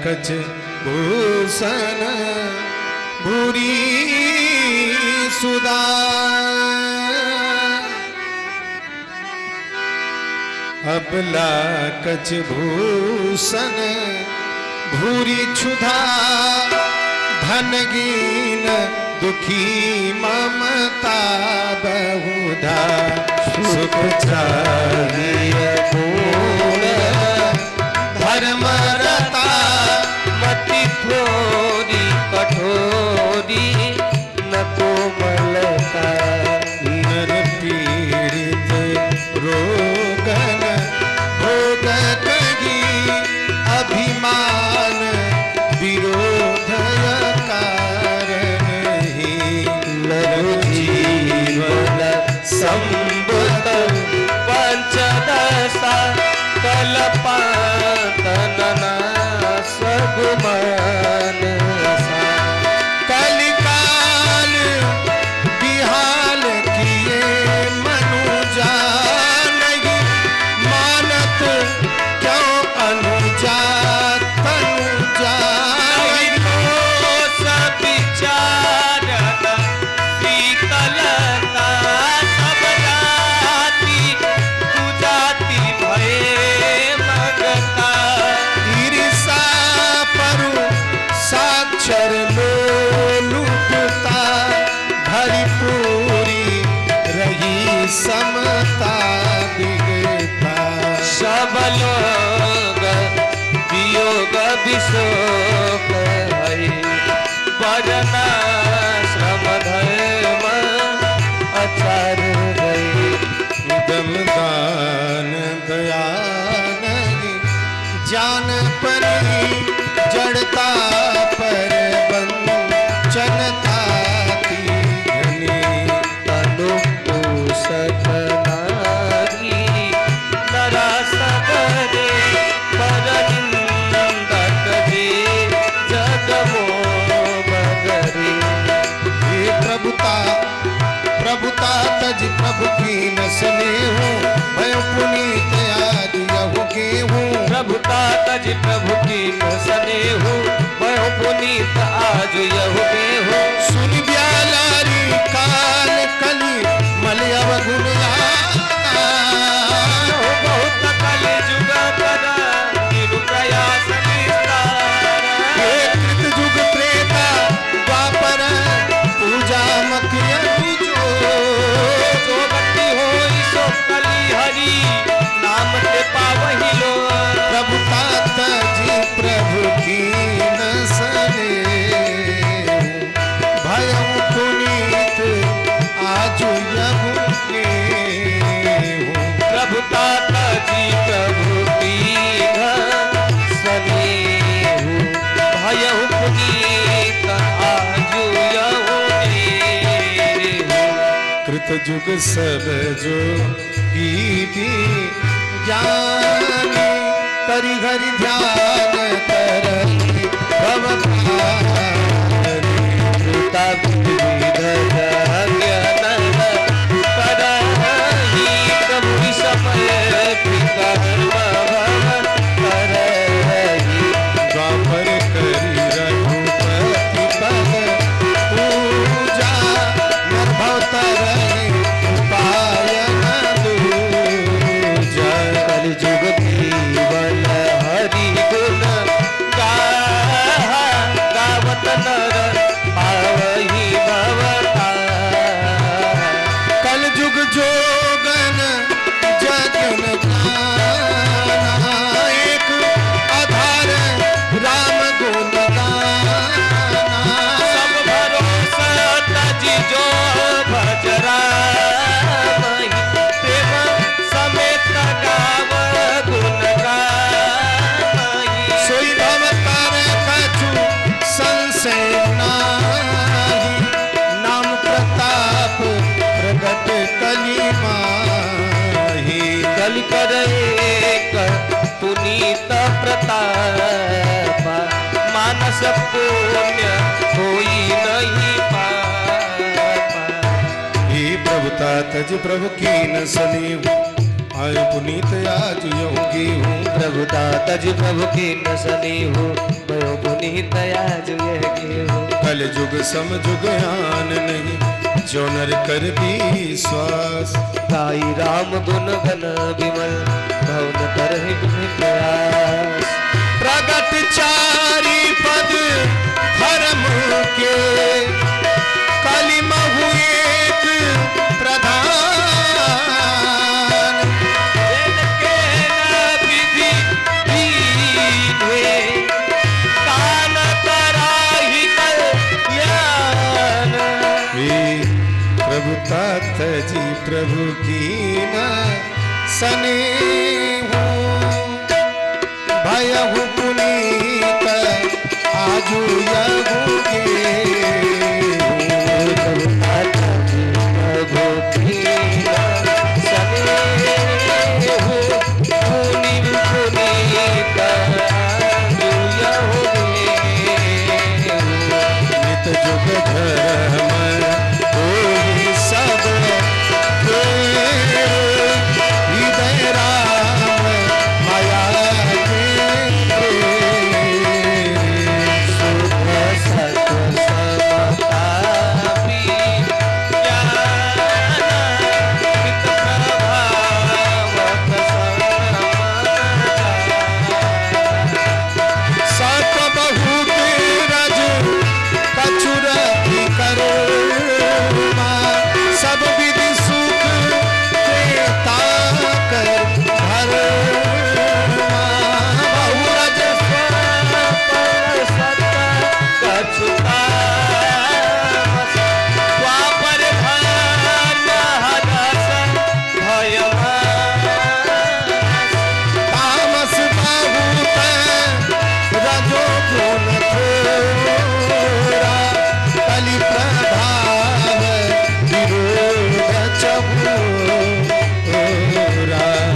कछ भूषण भूरी सुधा अबला कछ भूषण भूरी क्षुधा धनगीन दुखी ममता बहुधा सुख चाहिए पूर्ण धर्म रता मति थोड़ी कठोरी न कोमलता नर पीड़ित रोगन भोगत ही अभिमान विरोधय कारण ही लघु जीवन संबत पंचदशा कल्पांतना सगुमान कलिकाल बिहाल किए मनुजा नहीं मानत क्यों अनुजा तनुजा सब विचारत शीतलता सब जाति कुजाति भये मगता ईर्षा परु साक्षर लोलुपता भरी पूरी रही समता बिगता सब लोग वियोग विशोक है वरना श्रम धर्म आचार गए उदम दान दया नहीं जान परी जड़ता पर वंचनता तीघनी अनुपोषक नारी नरा सबरे पर निंदक जे जग मोबगरे हे प्रभुता प्रभुता तज प्रभु की न स्नेह मैं पुनीत आज यहु गेहूँ प्रभुता तज प्रभु की न स्नेहु मैं पुनीत आज यहु गेहूँ सुन ब्यालारी काल कली मल अवगुण बहुत कल जुग करा तिरु प्रयास निस्तार कृत जुग त्रेता द्वापर पूजा मकिया जो भक्ति होई सो कली हरि नाम ते पावहि लो प्रभुता तजी प्रभु की न सने भयं पुनीत आजु यहु गेहूँ प्रभुता तजी प्रभु की स्नेहु भयहु पुनीत आजु यहु गेहूँ कृत जुग सब जो की ज्ञानी करि हरि ध्यान तरति भवतारी कृता विविध ज्ञान करहि प्रभु समय पिता भव करहि द्वापर करि रघुपति पद पूजा नरभवतरहि उपाय न दूजा कलि जुग जीवन हरि गुण गावत नर पावहि भवता कल जुग जोगन जगन गाना एक आधार राम गुण गाना सब भरोसा तजी जो भजरा प्रेम समेत गाव गुण गाई सोई भवतार कछु संशय नाही नाम प्रताप प्रगट कली माही कलि कर एक पुनीत प्रताप मानस पुण्य होई नहीं पापा हे प्रभुता तज प्रभु की न सलीव आय पुनीत आज यहु गेहूँ प्रभुता तज प्रभु की न सनेहु मैं पुनीत आज यह गेहूं। कल जुग समझुग आन नहीं, जो नर कर विश्वास। गाई राम गुण गण विमल, भवन तरहि विधि प्रयास। प्रगट चारि पद धर्म के, कलिमहु एक प्रधान। वेद के न विधि दीन्हे, कान कराहि कल्याण। प्रभु तात जी प्रभु कीना सनेहु, भयहु पुनीत आजु यहु गेहूं। प्रभु तात जी प्रभु कीना सनेहु, पुनीत आजु यहु गेहूं। नित जुग धर्म होई सब फेर, हृदय राम माया के प्रेम। सुख सत समता ज्ञान, हित प्रभावक सत बहुत रज कछुर करुणा, सब विधि सुख देता कर धर्मा। बहुरज स्वपन सत कछुतामस, द्वापर धन हरस भयमास। तामस बहुत रजो गुण थोरा, कलि प्रभाव विरोध चहुरा।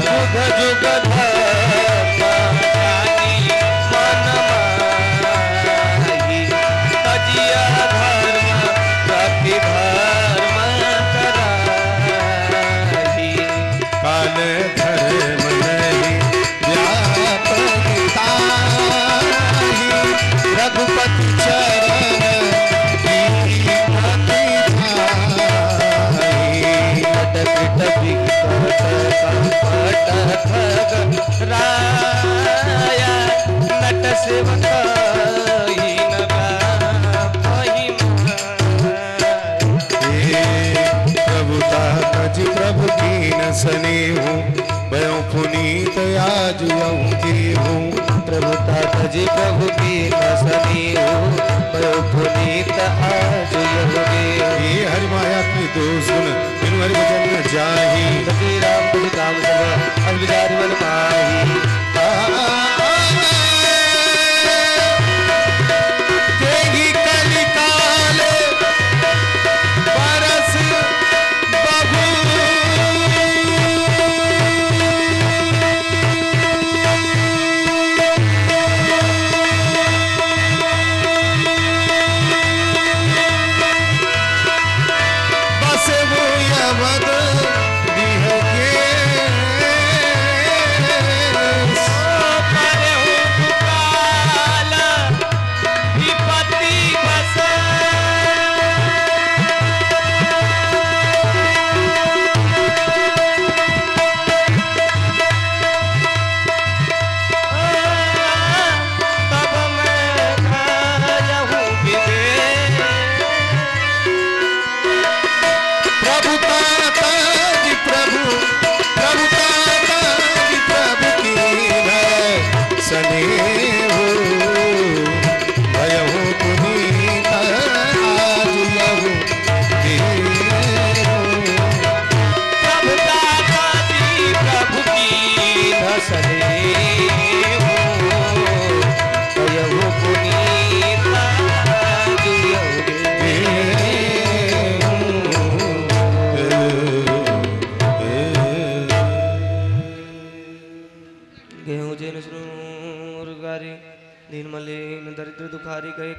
जुग जुग धर्म जानी मन माही, तजिया धर्म प्रति धर्म कराही। काल धर्म नहीं व्यापकताहि, रघुपति चरण कीमति धाहि। कटक विकट संकट खग राया, नट सेवक हीन हे प्रभु ताज प्रभु कीन सनेहु, भयो पुनीत आज यहु गेहूं। प्रभु तात जी प्रभु की नसनी हो, भयो पुनीत आज यह गेहूं। हे हरि माया की दोष गुण, बिनु हरि भजन न जाहि। श्री राम तुझ काम सब अविचारी मन माही। तेहि कलिकाल बरस बहु, बसे वो यमद बिह गेस। करे हो पुकाल विपत्ति बस, तब मैं खायहूँ विदेश। प्रभु ताताज प्रभु, प्रभु ताताज प्रभु कीन सनेहु, भयहु पुनीत आज यहु गेहूं। प्रभु दाता जी प्रभु की धसने हो, यहु पुनीता जुयोगे। गेहूं जेन सुनुर गारी, दीन मलिन दरिद्र दुखारी गए